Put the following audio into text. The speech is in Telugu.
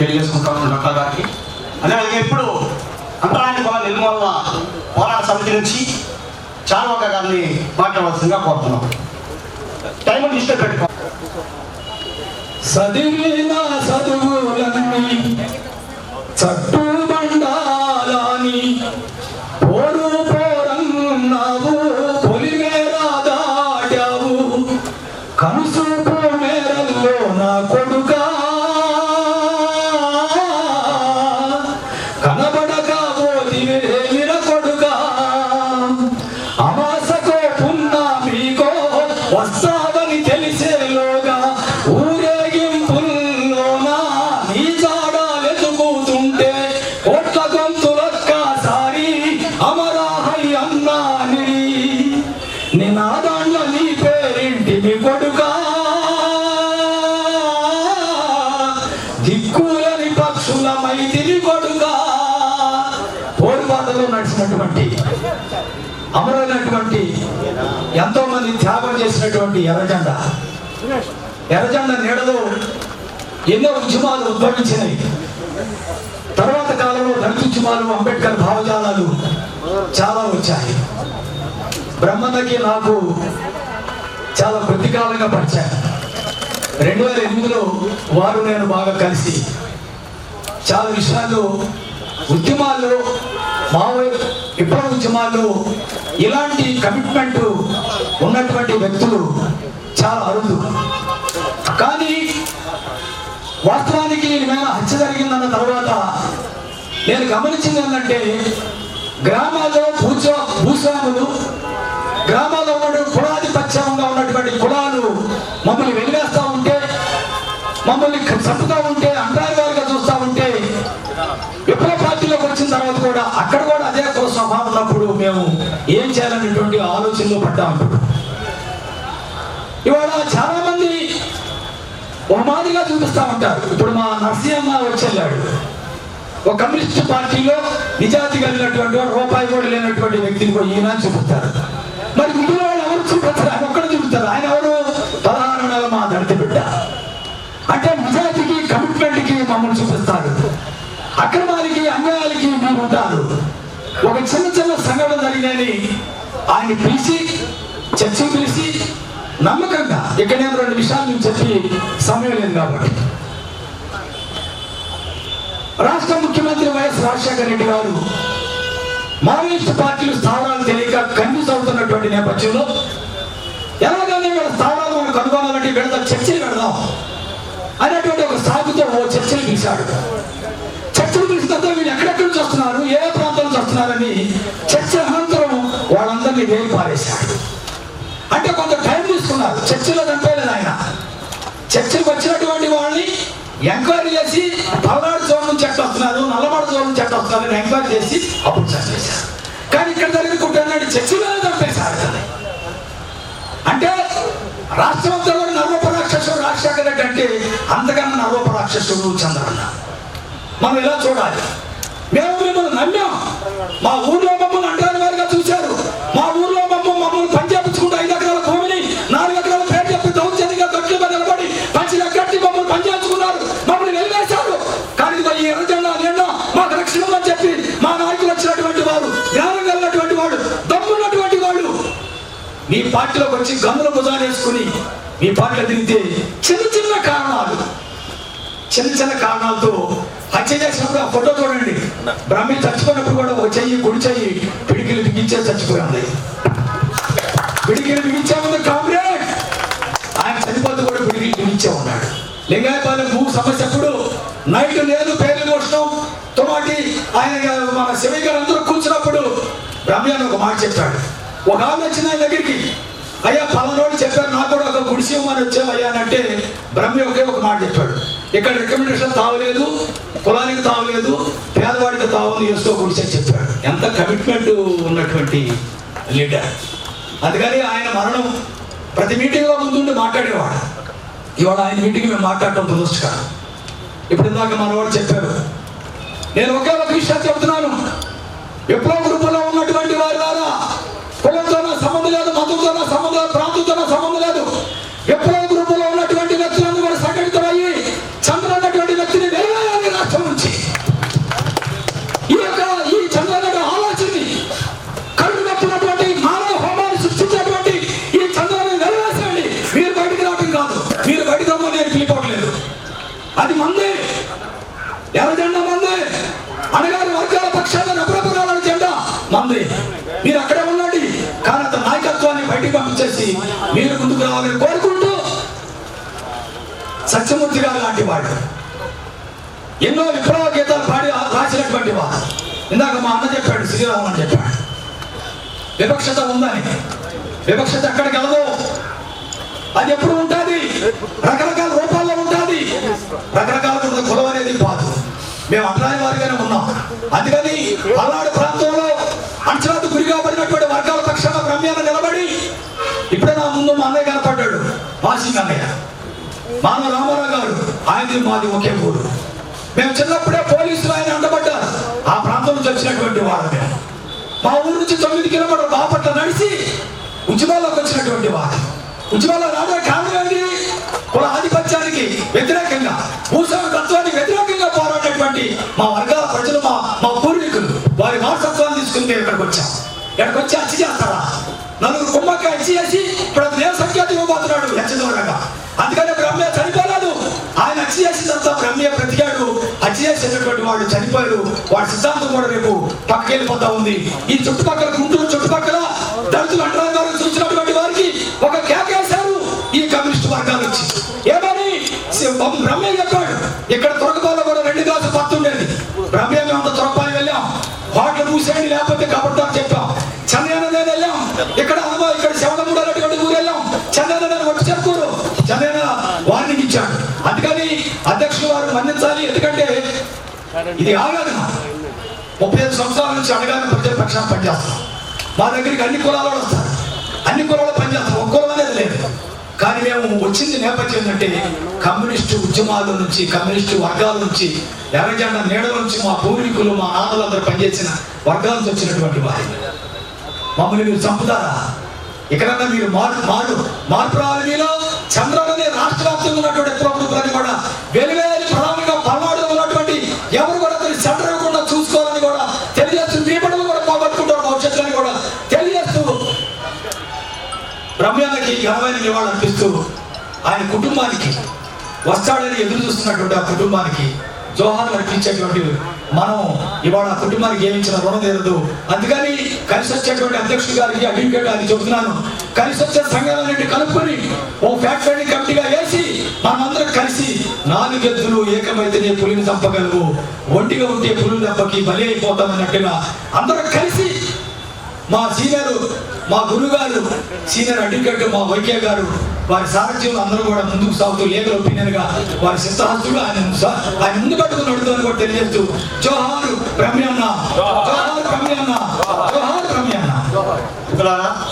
తెలియజేసుకుంటాము డాక్టర్ గారికి. అదేవిధంగా ఇప్పుడు అంతరాయణ నిర్మూలన పోరాట సమితి నుంచి చార్వాక గారిని మాట్లాడవలసిందిగా కోరుతున్నాం. టైం ఇష్టం పెట్టుకో. చదివిన చదువులన్నీ చట్టు బండాలని పోరు పోరన్నావు పొలిమేరా దాటావు కనుసూపు మేరల్లో నా కొడుకా కనబడక పోతివేమిర కొడుకా అమాసకో పున్నామికో వస్తావని తెలిసేలోగా ఊరేగింపుల్లోనా నీ జాడాలెతుకుతుంటే కోట్ల గొంతులొక్కసారి అమరాహై అన్నాని నినాదాండ్ల నీ పేరింటి మీ కొడుకా దిక్కులని పక్షుల మైతిని కొడుకా. పోరుబాటలో నడిచినటువంటి అమరైనటువంటి ఎంతో మంది త్యాగం చేసినటువంటి ఎర్రజెండా నీడలో ఎన్నో ఉద్యమాలు ఉద్భవించినాయి. తర్వాత కాలంలో దళిత ఉద్యమాలు, అంబేద్కర్ భావజాలాలు చాలా వచ్చాయి. బ్రహ్మన్నకి నాకు చాలా కొద్దికాలంగా పరిచయం. 2008లో వారు నేను బాగా కలిసి చాలా విషయాల్లో ఉద్యమాల్లో విప్లవ ఉద్యమాల్లో ఇలాంటి కమిట్మెంట్ ఉన్నటువంటి వ్యక్తులు చాలా అరుదు. కానీ వాస్తవానికి నేను హత్య జరిగిందన్న తర్వాత నేను గమనించింది ఏంటంటే గ్రామాల్లో భూస్వాములు, గ్రామాల్లో ఉన్న కులాధిపత్యంగా ఉన్నటువంటి కులాలు మమ్మల్ని వెలివేస్తూ ఉంటే, మమ్మల్ని చంపుతూ ఉంటే, అంటారుగా చూస్తూ ఉంటే, విప్లవ పార్టీలోకి వచ్చిన తర్వాత కూడా అక్కడ కూడా అదే కుల స్వభావం ఉన్నప్పుడు మేము ఏం చేయాలనేటువంటి ఆలోచనలో పడ్డాము. ఇవాళ చాలా మంది ఒక మాదిరిగా చూపిస్తా ఉంటారు. ఇప్పుడు మా నరసింహ వచ్చేళ్ళాడు, ఒక కమ్యూనిస్ట్ పార్టీలో నిజాయితీ కలిగినటువంటి వాడు, రూపాయి కూడా లేనటువంటి వ్యక్తిని పోయి ఈయన చూపిస్తారు. మరి మిగిలిన వాళ్ళు ఎవరు చూపిస్తారు? ఆయన ఒక్కడ చూపిస్తారు. ఆయన ఎవరు? 16 నెలల మా దళిత బిడ్డ అంటే నిజాయితీకి, కమిట్మెంట్కి మమ్మల్ని చూపిస్తారు. అక్రమాలకి, అన్యాయాలకి మీరు ఉంటారు. ఒక చిన్న సంఘటన జరిగినని ఆయన పిలిచి చర్చకు పిలిచి నమ్మకంగా, ఇక్కడ నేను 2 విషయాలు నేను చెప్పి సమయం లేదు కాబట్టి, రాష్ట్ర ముఖ్యమంత్రి వైఎస్ రాజశేఖర రెడ్డి గారు మావోయిస్టు పార్టీలు స్థావరాలు తెలియక కన్ఫ్యూజ్ అవుతున్నటువంటి నేపథ్యంలో ఎలాగైనా వీళ్ళ స్థావరాలు మనం కనుగొనాలంటే వీళ్ళతో చర్చలు పెడదాం అనేటువంటి ఒక సాగుతో ఓ చర్చలు పిలిచాడు. చర్చలు పిలిచిన తర్వాత వీళ్ళు ఎక్కడెక్కడి నుంచి వస్తున్నారు, ఏ ప్రాంతం నుంచి వస్తున్నారని చర్చ అనంతరం వాళ్ళందరినీ వేలు పారేశాడు. అంటే కొంత టైం తీసుకున్నారు. చర్చలో చంపేలేదు ఆయన. చర్చలకు వచ్చినటువంటి వాళ్ళని ఎంక్వైరీ చేసి పల్నాడు జోన్ నుంచి ఎట్లా వస్తున్నారు, నల్లమడ జోన్ నుంచి ఎట్లా వస్తున్నారు ఎంక్వైరీ చేసి అప్పుడు చంపేశారు. కానీ ఇక్కడ జరిగిన కుట్రనాడు చర్చలోనే చంపేశారు. అంటే రాష్ట్రమంతా కూడా నరరూప రాక్షసుడు రాజశేఖర రెడ్డి అంటే అంతకన్నా నరరూప రాక్షసుడు చంద్రన్న. మనం ఇలా చూడాలి. మేము మిమ్మల్ని నమ్మాం. మా ఊర్లో మమ్మల్ని అంటారు వారిగా చూశారు. మా ఊర్లో మమ్మల్ని పని చేపించుకుంటూ 5 ఎకరాల భూమిని 4 ఎకరాల పేరు చెప్పి దౌర్జన్యంగా గట్లు మీద నిలబడి పంచిగా కట్టి మమ్మల్ని పని చేయించుకున్నారు. మమ్మల్ని వెలివేశారు. కానీ ఈ ఎర్రజెండా నిన్న మాకు రక్షణ అని చెప్పి మా నాయకులు వచ్చినటువంటి వారు, జ్ఞానం కలిగినటువంటి వాడు, దమ్మున్నటువంటి వాడు మీ పార్టీలోకి వచ్చి గన్నుల భుజాలు వేసుకుని మీ పార్టీలో తిరిగితే చిన్న కారణాలతో హత్య చేసినప్పుడు ఆ ఫోటో చూడండి. బ్రహ్మి చచ్చిపోయినప్పుడు కూడా ఒక చెయ్యి, కుడి చెయ్యి పిడికిలు బిగించే చచ్చిపోయింది. పిడికిలు బిగించే ఉంది కామ్రేడ్. ఆయన చనిపోతూ కూడా పిడికిలు బిగించే ఉన్నాడు. లింగాయపాలెం భూ సమస్య అప్పుడు నైట్ లేదు, పేర్లు మోసడం తోటి ఆయన మన శివయ్య గారు అందరూ కూర్చున్నప్పుడు బ్రహ్మి అని ఒక మాట చెప్పాడు. ఒక ఆమె వచ్చిన ఆయన దగ్గరికి, అయ్యా పలానోడు చెప్పారు నాకు కూడా ఒక గుడిసి ఇవ్వమని వచ్చామయ్యా అని అంటే బ్రహ్మి ఒకే ఒక మాట చెప్పాడు. ఇక్కడ రికమెండేషన్ తావలేదు, కులానికి తావలేదు, పేదవాడికి తావని వేస్తూ గుడిసి అని చెప్పాడు. ఎంత కమిట్మెంట్ ఉన్నటువంటి లీడర్. అందుకని ఆయన మరణం ప్రతి మీటింగ్లో ముందుండి మాట్లాడేవాడు. ఇవాళ ఆయన మీటింగ్ మేము మాట్లాడటం దురదృష్టకరం. ఇప్పుడు ఇందాక మనవాడు చెప్పారు. నేను ఒకే ఒక విషయం చెబుతున్నాను. విప్లవ గ్రూపులో ఉన్నటువంటి వారి ద్వారా కులంతో సంబంధం లేదు, మతంతో సంబంధం లేదు, ప్రాంతంతో సంబంధం లేదు. విప్లవ గ్రూపులో ఉన్నటువంటి వ్యక్తులందరూ కూడా సంఘటితమయ్యి చంద్ర అన్నటువంటి వ్యక్తిని వెలివేయాలని ఎవరి జెండా మంది? అనగారి వర్గాల పక్షాన నపురపురాల జెండా మంది. మీరు అక్కడే ఉండండి, కానీ అతని నాయకత్వాన్ని బయటికి పంపించేసి మీరు ముందుకు రావాలని కోరుకుంటూ సత్యమూర్తి గారు లాంటి వాడు ఎన్నో విప్లవ గీతాలు పాడి రాసినటువంటి వాడు. ఇందాక మా అన్న చెప్పాడు, శ్రీరామ్ అని చెప్పాడు, వివక్షత ఉందని. వివక్షత ఎక్కడికి వెళ్ళదు, అది ఎప్పుడు ఉంటుంది, రకరకాల రూపాల్లో ఉంటుంది. రకరకాల కులం అనేది కాదు. మేము అట్లాంటి వారిగానే ఉన్నాం. అందుకని పల్నాడు ప్రాంతంలో అంచనాకు గురి కాబడినటువంటి వర్గాల పక్షాన బ్రహ్మ్యాన్ని నిలబడి ఇప్పుడే నా ముందు మా అన్నయ్య కనపడ్డాడు, మాసింగ్ అన్నయ్య మానవ రామారావు గారు. ఆయనది మాది ఒకే ఊరు. మేము చిన్నప్పుడే పోలీసులు ఆయన అండబడ్డారు. ఆ ప్రాంతం నుంచి వచ్చినటువంటి వాడు మేము. మా ఊరు నుంచి 9 కిలోమీటర్ల బాపట్ల నడిచి ఉద్యమాల్లోకి వచ్చినటువంటి వాడు. ఉద్యమాల్లో రావడానికి కారణం ఏంటి? కుల ఆధిపత్యానికి వ్యతిరేకంగా, భూస్వామి తత్వానికి వ్యతిరేకంగా పోరాడేటువంటి మా వర్గాల ప్రజలు, మా పూర్వీకులు వారి వారసత్వాన్ని తీసుకుని మేము ఇక్కడికి వచ్చాం. ఇక్కడికి వచ్చి హత్య చేస్తారా? నలుగురు కుమ్మక్క హత్య చేసి ఇప్పుడు అతను ఏ సంఖ్యాత ఇవ్వబోతున్నాడు హత్య దూరంగా. అందుకని బ్రహ్మ చనిపోలేదు. ఆయన హత్య చేసిన తర్వాత బ్రహ్మ బ్రతికాడు. హత్య చేసేటటువంటి వాళ్ళు చనిపోయారు. వాడి సిద్ధాంతం కూడా రేపు పక్కకెళ్ళిపోతా ఉంది. ఈ చుట్టుపక్కల గుంటూరు చుట్టుపక్కల దళితులు అంటరాగారు చూసినటువంటి వారికి ఒక కేకేశారు ఈ కమ్యూనిస్ట్ వర్గాలు వచ్చి. ఏమని బ్రహ్మ చెప్పాడు, ఇక్కడ తొరకపాల్లో కూడా 2 గ్లాసులు పత్తు ఉండేది. బ్రహ్మ అంత తొరకపాలి వెళ్ళాం, హోటల్ మూసేయండి లేకపోతే కబడ్డారు చెప్పాం. చంద్రయాన వెళ్ళాం, ఇక్కడ శివనమూడ అనేటువంటి ఊరు వెళ్ళాం. చంద్రయాన ఒట్టి చెప్పుకోరు, చంద్రయాన వార్నింగ్ ఇచ్చాడు. అందుకని అధ్యక్షులు వారు మన్నించాలి. ఎందుకంటే ఇది ఆగదు. 35 సంవత్సరాల నుంచి అడగానే ప్రజల పక్షాన పనిచేస్తాం. మా దగ్గరికి అన్ని కులాలు వస్తారు, అన్ని కులాలు పనిచేస్తాం. ఒక కులం అనేది లేదు. కానీ మేము వచ్చింది నేపథ్యం ఏంటంటే కమ్యూనిస్టు ఉద్యమాల నుంచి, కమ్యూనిస్టు వర్గాల నుంచి, ఎర్రజెండా నీడల నుంచి మా పూర్వీకులు, మా నాన్నలందరూ పనిచేసిన వర్గాల నుంచి వచ్చినటువంటి వారి మమ్మల్ని మీరు చంపుతారా? ఇక్కడన్నా మీరు మార్పు రావాలి. మీలో చంద్రబాబు రాష్ట్ర వ్యాప్తంగా ఉన్నటువంటి ప్రభుత్వాన్ని కూడా వెలువేలి ప్రధానంగా పల్నాడులో ఉన్నటువంటి ఎవరు కూడా సెంటర్ ఇవ్వకుండా చూసుకోవాలని కూడా తెలియజేస్తూ, మీ పనులు కూడా పోగొట్టుకుంటారు భవిష్యత్తుని కూడా తెలియజేస్తూ, బ్రహ్మయ్యకి ఘనమైన నివాళులు అర్పిస్తూ ఆయన కుటుంబానికి వస్తాడని ఎదురు చూస్తున్నటువంటి ఆ కుటుంబానికి జోహార్లు అర్పించేటువంటి మనం ఇవాళ ఆ కుటుంబానికి ఏమించిన రుణం తీరదు. అందుకని కలిసి వచ్చేటువంటి అధ్యక్షుడు గారికి, అడ్వకేట్ గారికి చెబుతున్నాను, కలిసి వచ్చే సంఘాలన్నింటి కలుపుకొని ఓ ఫ్యాక్టరీ కమిటీగా వేసి మనమందరం కలిసి 4 ఎద్దులు ఏకమైతేనే పులిని చంపగలవు, ఒంటిగా ఉంటే పులుల దెబ్బకి బలి అయిపోతామన్నట్టుగా అందరం కలిసి మా సీనియర్, మా గురువు గారు, సీనియర్ అడ్వకేట్ మా వైకే గారు, వారి సారథ్యంలో అందరూ కూడా ముందుకు సాగుతూ లీగల్ ఒపీనియన్ గా వారి సిద్ధాంతుడు ఆయన ముందు పట్టుకుని నడుతుందని కూడా తెలియజేస్తూ జోహారు బ్రహ్మయ్యన్న, జోహారు బ్రహ్మయ్యన్న, జోహారు బ్రహ్మయ్యన్న.